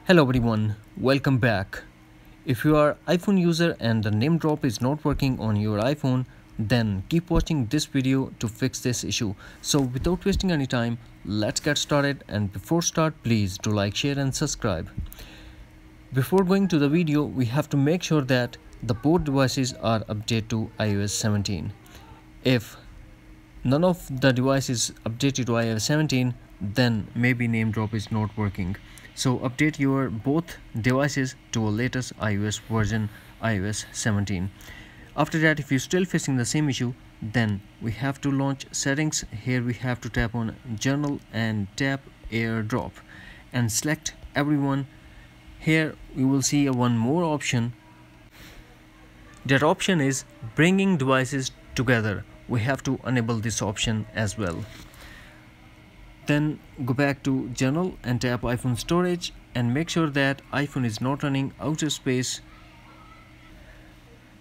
Hello everyone, welcome back. If you are iPhone user and the name drop is not working on your iPhone, then keep watching this video to fix this issue. So without wasting any time, let's get started, and before start please do like, share and subscribe. Before going to the video, we have to make sure that the both devices are updated to iOS 17. If none of the devices updated to iOS 17, then maybe name drop is not working. So update your both devices to a latest iOS version, iOS 17. After that, if you're still facing the same issue, then we have to launch settings. Here we have to tap on Journal and tap AirDrop and select everyone. Here we will see one more option. That option is bringing devices together. We have to enable this option as well. Then go back to Journal and tap iPhone storage and make sure that iPhone is not running out of space.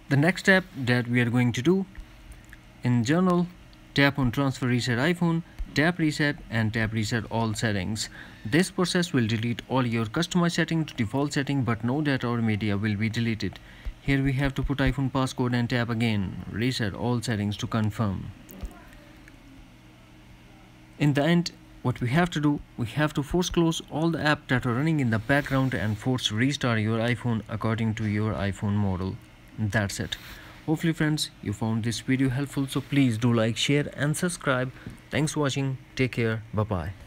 The next step that we are going to do, in Journal, tap on Transfer Reset iPhone, tap Reset and tap Reset all settings. This process will delete all your customized setting to default setting, but no data or media will be deleted. Here we have to put iPhone passcode and tap again Reset all settings to confirm. In the end, what we have to do, we have to force close all the apps that are running in the background and force restart your iPhone according to your iPhone model. That's it. Hopefully friends, you found this video helpful, so please do like, share and subscribe. Thanks for watching. Take care. Bye bye.